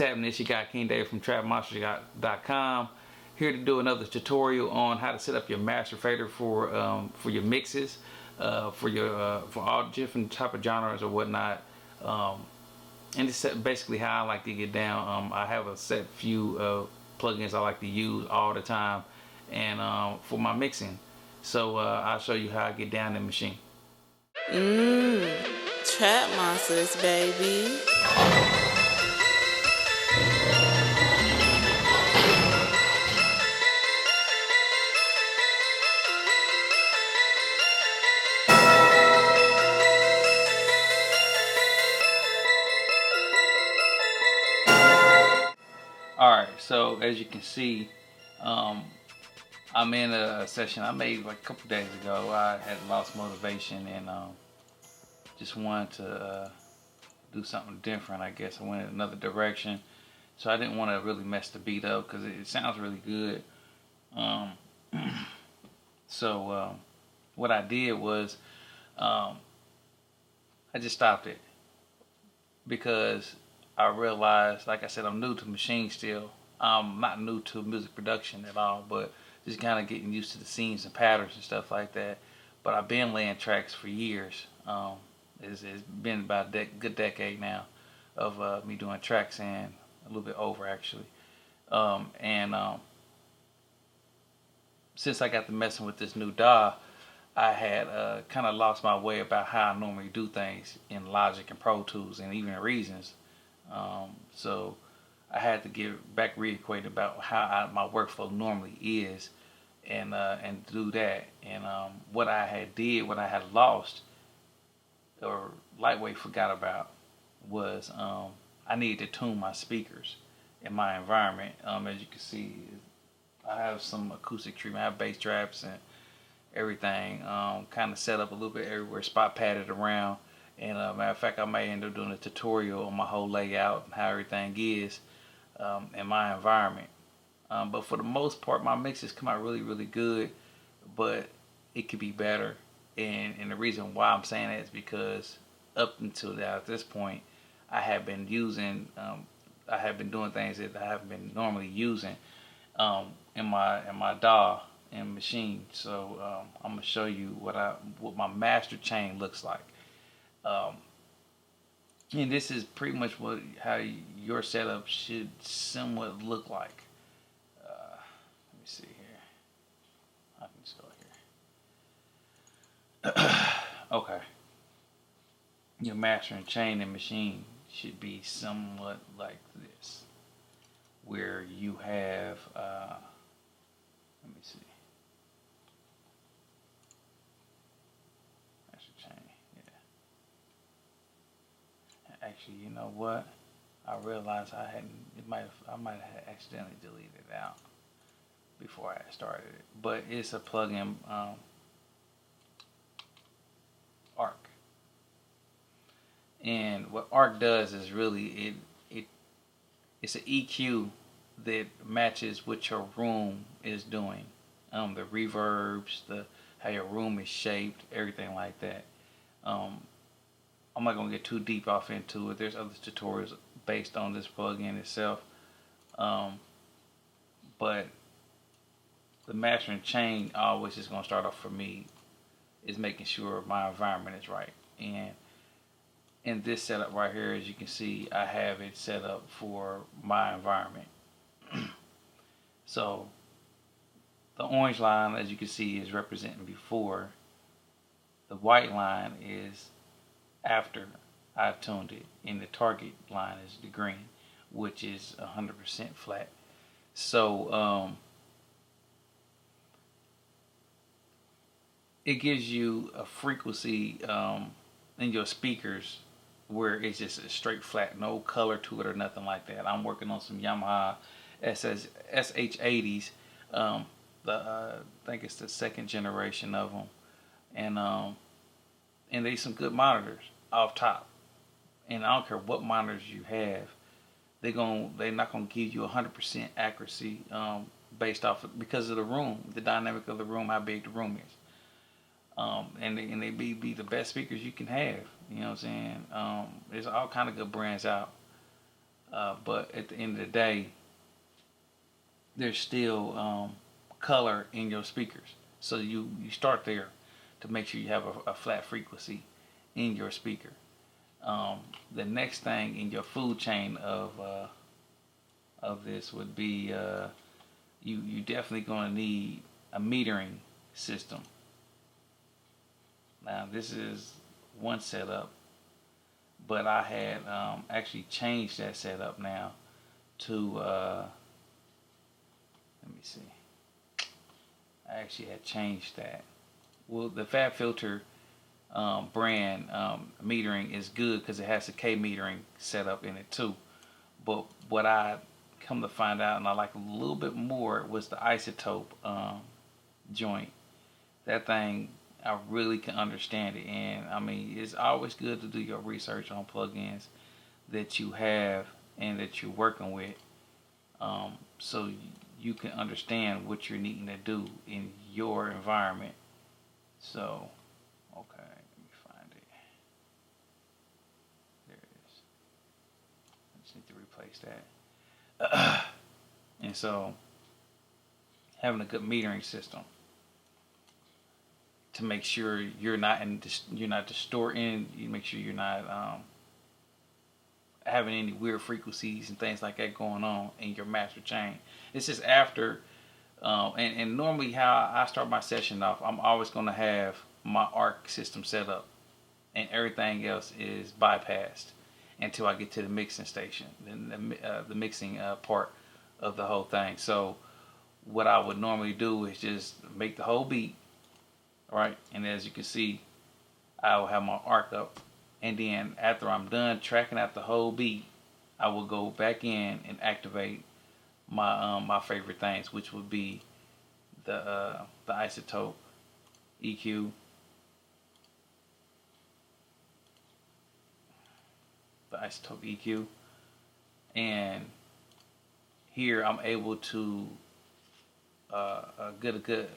tapping. This your guy King Dave from TrapMonster.com, here to do another tutorial on how to set up your master fader for your mixes, for all different type of genres or whatnot. And this is basically how I like to get down. I have a set few plugins I like to use all the time, and for my mixing. So I'll show you how I get down in Maschine. Trap monsters, baby. Alright, so as you can see, I'm in a session I made like a couple days ago. I had lost motivation and just wanted to do something different. I guess I went in another direction, so I didn't want to really mess the beat up because it sounds really good. So what I did was I just stopped it because I realized, like I said, I'm new to Maschine still. I'm not new to music production at all, but just kind of getting used to the scenes and patterns and stuff like that. But I've been laying tracks for years. It's been about a good decade now of me doing tracks, and a little bit over actually. And since I got to messing with this new DAW, I had kind of lost my way about how I normally do things in Logic and Pro Tools and even Reasons. So I had to get back reacquainted about how my workflow normally is, and do that. And what I had lost or lightweight forgot about was I needed to tune my speakers in my environment. As you can see, I have some acoustic treatment, I have bass traps and everything kind of set up a little bit everywhere, spot padded around. And matter of fact, I may end up doing a tutorial on my whole layout and how everything is in my environment. But for the most part, my mixes come out really, really good, but it could be better. And the reason why I'm saying that is because up until at this point, I have been doing things that I haven't been normally using in my DAW and Maschine. So I'm gonna show you what my master chain looks like. And this is pretty much how your setup should somewhat look like. Let me see here. I can just go here. Okay. Your mastering chain and Maschine should be somewhat like this, where you have. Let me see. Master chain. Yeah. Actually, you know what? I realized I might have accidentally deleted it out before I started it. But it's a plugin, Arc. And what Arc does is really it's an EQ that matches what your room is doing. The reverbs, how your room is shaped, everything like that. I'm not gonna get too deep off into it. There's other tutorials based on this plugin itself, but the mastering chain always is gonna start off for me is making sure my environment is right. And in this setup right here, as you can see, I have it set up for my environment. So the orange line, as you can see, is representing before. The white line is after I've tuned it, and the target line is the green, which is 100% flat. So it gives you a frequency in your speakers where it's just a straight flat, no color to it or nothing like that. I'm working on some Yamaha SH80s. I think it's the second generation of them, and they some good monitors off top. And I don't care what monitors you have, they're not gonna give you 100% accuracy based off because of the room, the dynamic of the room, how big the room is. And they be the best speakers you can have. You know what I'm saying? There's all kind of good brands out. But at the end of the day, there's still color in your speakers. So you start there to make sure you have a flat frequency in your speaker. Um, the next thing in your food chain of this would be you definitely going to need a metering system. Now this is one setup, but I had actually changed that setup now to let me see. I actually had changed that. Well, the Fab Filter brand metering is good because it has the K metering set up in it too. But what I come to find out, and I like a little bit more, was the isotope joint. That thing, I really can understand it, and I mean, it's always good to do your research on plugins that you have and that you're working with, so you can understand what you're needing to do in your environment. So, okay, let me find it. There it is. I just need to replace that. And so, having a good metering system to make sure you're not distorting. You make sure you're not having any weird frequencies and things like that going on in your master chain. This is after, and normally how I start my session off, I'm always going to have my ARC system set up, and everything else is bypassed until I get to the mixing station, the mixing part of the whole thing. So what I would normally do is just make the whole beat, right? And as you can see, I will have my arc up, and then after I'm done tracking out the whole beat, I will go back in and activate my favorite things, which would be the isotope EQ, and here I'm able to get a good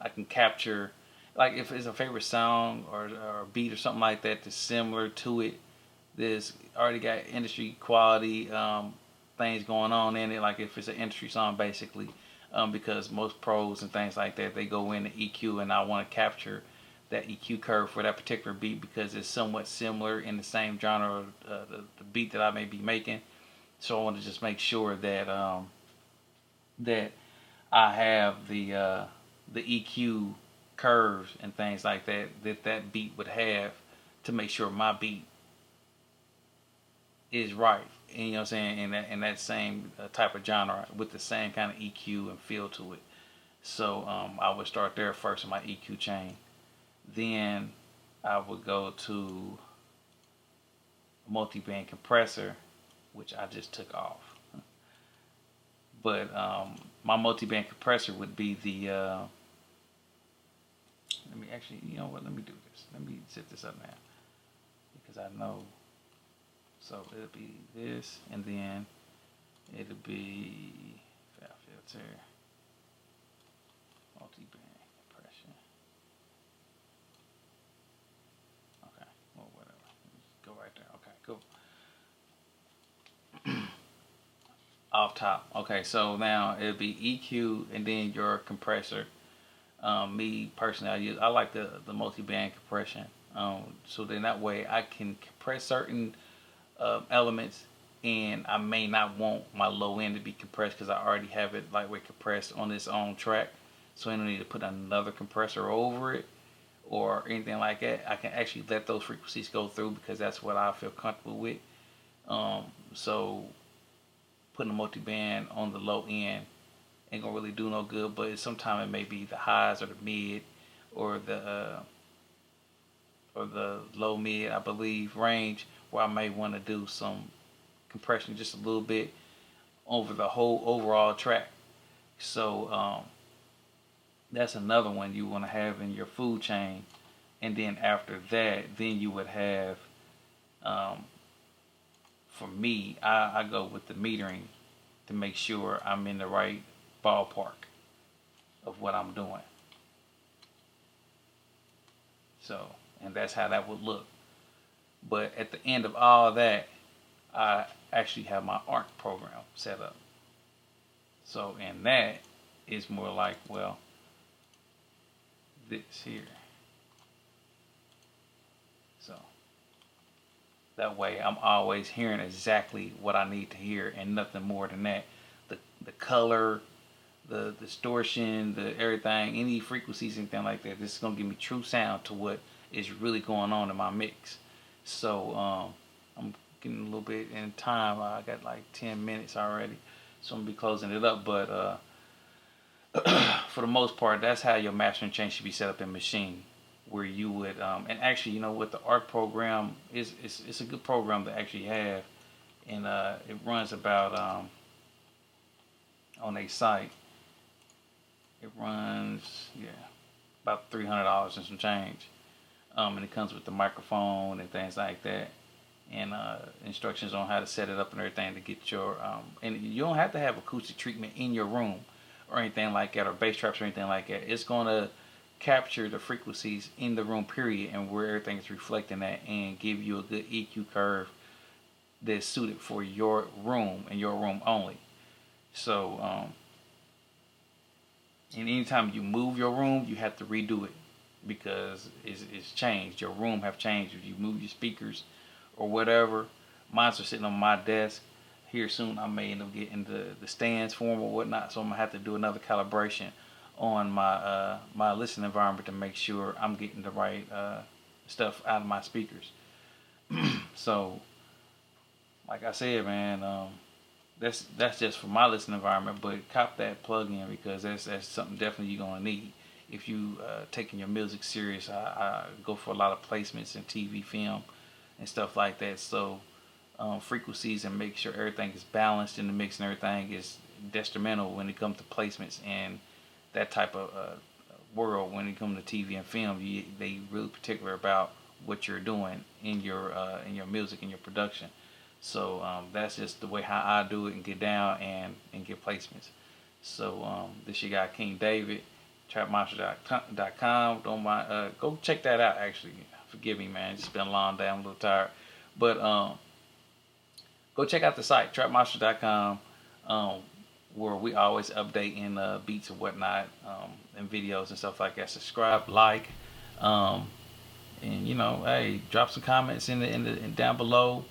I can capture, like if it's a favorite song or a beat or something like that that's similar to it, there's already got industry quality things going on in it, like if it's an industry song basically, because most pros and things like that, they go into EQ, and I want to capture that EQ curve for that particular beat because it's somewhat similar in the same genre of the beat that I may be making. So I want to just make sure that that I have the EQ curves and things like that that beat would have to make sure my beat is right. And you know what I'm saying, in that same type of genre with the same kind of EQ and feel to it. So I would start there first in my EQ chain. Then I would go to a multi-band compressor, which I just took off. But my multi-band compressor would be the let me actually, you know what, let me do this. Let me set this up now because I know. So it'll be this, and then it'll be Fab Filter, multi-band compression. Okay, well, whatever. Go right there. Okay, cool. Off top. Okay, so now it'll be EQ and then your compressor. Me personally, I like the multi-band compression. So then that way I can compress certain elements, and I may not want my low end to be compressed because I already have it lightweight compressed on its own track. So I don't need to put another compressor over it or anything like that. I can actually let those frequencies go through because that's what I feel comfortable with. So putting a multi-band on the low end ain't gonna really do no good, but sometimes it may be the highs or the mid or the low mid, I believe, range where I may want to do some compression just a little bit over the whole overall track. So that's another one you want to have in your food chain. And then after that, then you would have, for me, I go with the metering to make sure I'm in the right ballpark of what I'm doing. So, and that's how that would look. But at the end of all that, I actually have my ARC program set up. So in that, it's more like, well, this here. So that way I'm always hearing exactly what I need to hear and nothing more than that. The color, the distortion, the everything, any frequencies, anything like that. This is gonna give me true sound to what is really going on in my mix. So I'm getting a little bit in time. I got like 10 minutes already, so I'm gonna be closing it up. But for the most part, that's how your mastering chain should be set up in Maschine, where you would and actually, you know, with the ARC program, it's a good program to actually have, and it runs about on a site. It runs, yeah, about $300 and some change. And it comes with the microphone and things like that, and instructions on how to set it up and everything to get your. And you don't have to have acoustic treatment in your room or anything like that, or bass traps or anything like that. It's gonna capture the frequencies in the room, period, and where everything is reflecting that, and give you a good EQ curve that's suited for your room and your room only. So, and anytime you move your room, you have to redo it because it's changed. Your room have changed. If you move your speakers or whatever, mine's are sitting on my desk. Here soon, I may end up getting the stands for them or whatnot. So I'm gonna have to do another calibration on my my listening environment to make sure I'm getting the right stuff out of my speakers. So, like I said, man, that's just for my listening environment. But cop that plug-in because that's something definitely you're gonna need if you taking your music serious. I go for a lot of placements in TV, film, and stuff like that. So frequencies and make sure everything is balanced in the mix and everything is detrimental when it comes to placements and that type of world. When it comes to TV and film, they really particular about what you're doing in your music and your production. So that's just the way how I do it and get down and get placements. So this your guy King David, trapmonster.com. Don't mind, go check that out. Actually, forgive me, man. It's been a long day. I'm a little tired, but go check out the site trapmonster.com, where we always update in beats and whatnot, and videos and stuff like that. Subscribe, like, and you know, hey, drop some comments in down below.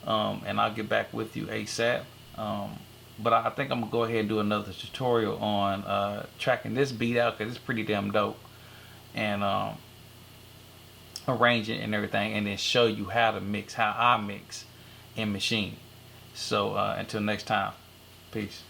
And I'll get back with you ASAP. But I think I'm gonna go ahead and do another tutorial on tracking this beat out because it's pretty damn dope, and arrange it and everything, and then show you how to mix, how I mix in Maschine. So until next time, peace.